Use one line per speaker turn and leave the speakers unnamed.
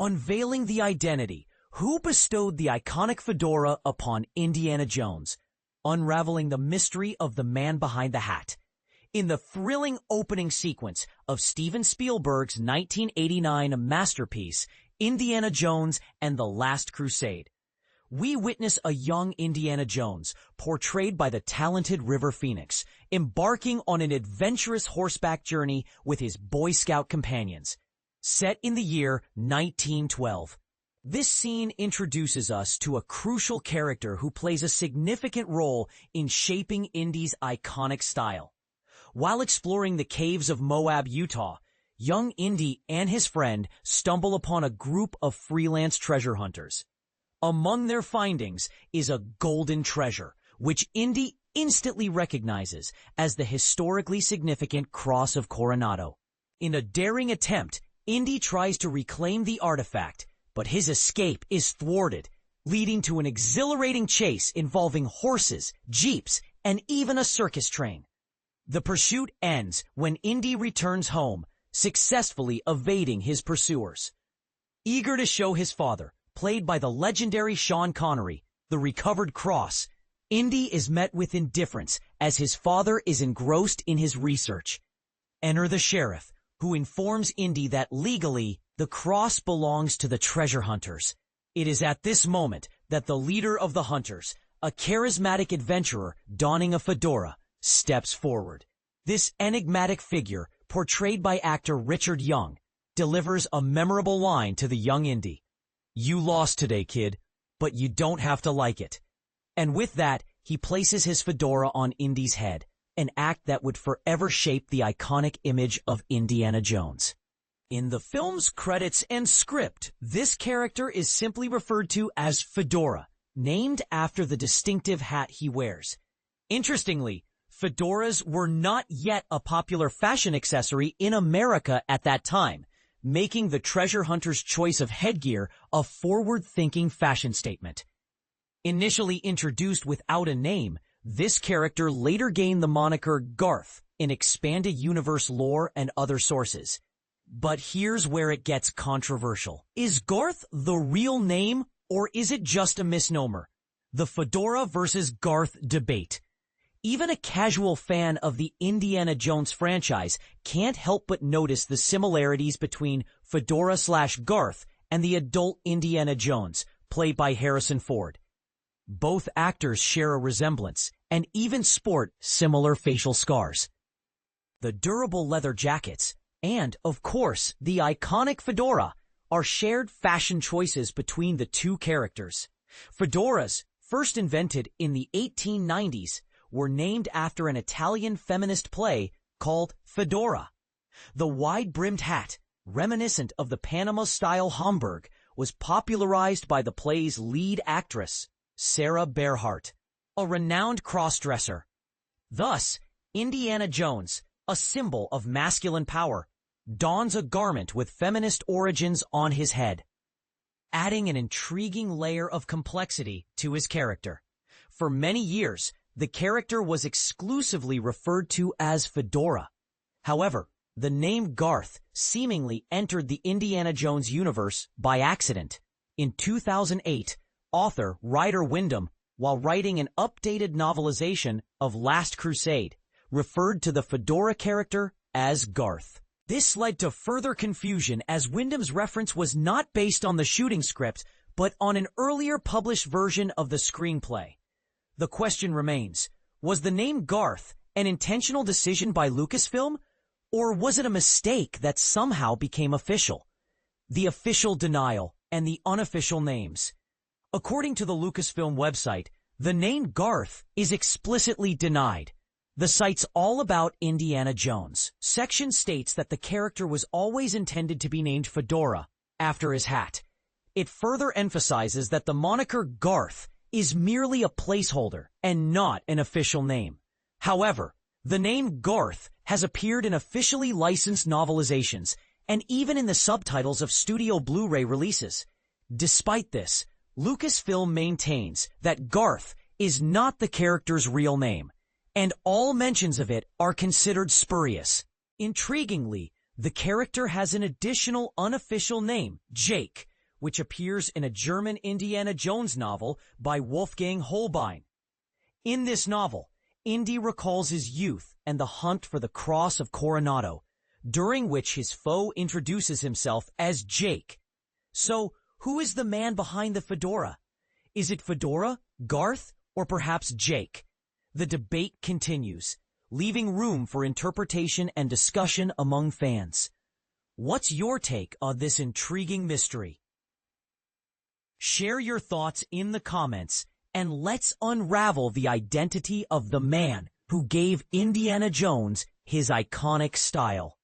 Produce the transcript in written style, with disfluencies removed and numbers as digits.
Unveiling the identity. Who bestowed the iconic fedora upon Indiana Jones? Unraveling the mystery of the man behind the hat. In the thrilling opening sequence of Steven Spielberg's 1989 masterpiece, Indiana Jones and the Last Crusade, we witness a young Indiana Jones, portrayed by the talented River Phoenix, embarking on an adventurous horseback journey with his Boy Scout companions. Set in the year 1912. This scene introduces us to a crucial character who plays a significant role in shaping Indy's iconic style. While exploring the caves of Moab, Utah, young Indy and his friend stumble upon a group of freelance treasure hunters. Among their findings is a golden treasure, which Indy instantly recognizes as the historically significant Cross of Coronado. In a daring attempt, Indy tries to reclaim the artifact, but his escape is thwarted, leading to an exhilarating chase involving horses, jeeps, and even a circus train. The pursuit ends when Indy returns home, successfully evading his pursuers. Eager to show his father, played by the legendary Sean Connery, the recovered cross, Indy is met with indifference as his father is engrossed in his research. Enter the sheriff, who informs Indy that legally, the cross belongs to the treasure hunters. It is at this moment that the leader of the hunters, a charismatic adventurer donning a fedora, steps forward. This enigmatic figure, portrayed by actor Richard Young, delivers a memorable line to the young Indy. "You lost today, kid, but you don't have to like it." And with that, he places his fedora on Indy's head, an act that would forever shape the iconic image of Indiana Jones. In the film's credits and script, this character is simply referred to as Fedora, named after the distinctive hat he wears. Interestingly, fedoras were not yet a popular fashion accessory in America at that time, making the treasure hunter's choice of headgear a forward-thinking fashion statement. Initially introduced without a name, this character later gained the moniker Garth in expanded universe lore and other sources. But here's where it gets controversial. Is Garth the real name, or is it just a misnomer? The Fedora versus Garth debate. Even a casual fan of the Indiana Jones franchise can't help but notice the similarities between Fedora/Garth and the adult Indiana Jones, played by Harrison Ford. Both actors share a resemblance and even sport similar facial scars. The durable leather jackets and, of course, the iconic fedora are shared fashion choices between the two characters. Fedoras, first invented in the 1890s, were named after an Italian feminist play called Fedora. The wide-brimmed hat, reminiscent of the Panama-style Homburg, was popularized by the play's lead actress, Sarah Bernhardt, a renowned cross-dresser. Thus, Indiana Jones, a symbol of masculine power, dons a garment with feminist origins on his head, adding an intriguing layer of complexity to his character. For many years, the character was exclusively referred to as Fedora. However, the name Garth seemingly entered the Indiana Jones universe by accident. In 2008, author Ryder Wyndham, while writing an updated novelization of Last Crusade, referred to the Fedora character as Garth. This led to further confusion as Wyndham's reference was not based on the shooting script, but on an earlier published version of the screenplay. The question remains, was the name Garth an intentional decision by Lucasfilm, or was it a mistake that somehow became official? The official denial and the unofficial names. According to the Lucasfilm website, the name Garth is explicitly denied. The site's All About Indiana Jones section states that the character was always intended to be named Fedora, after his hat. It further emphasizes that the moniker Garth is merely a placeholder and not an official name. However, the name Garth has appeared in officially licensed novelizations and even in the subtitles of studio Blu-ray releases. Despite this, Lucasfilm maintains that Garth is not the character's real name, and all mentions of it are considered spurious. Intriguingly, the character has an additional unofficial name, Jake, which appears in a German Indiana Jones novel by Wolfgang Holbein. In this novel, Indy recalls his youth and the hunt for the Cross of Coronado, during which his foe introduces himself as Jake. So, who is the man behind the fedora? Is it Fedora, Garth, or perhaps Jake? The debate continues, leaving room for interpretation and discussion among fans. What's your take on this intriguing mystery? Share your thoughts in the comments, and let's unravel the identity of the man who gave Indiana Jones his iconic style.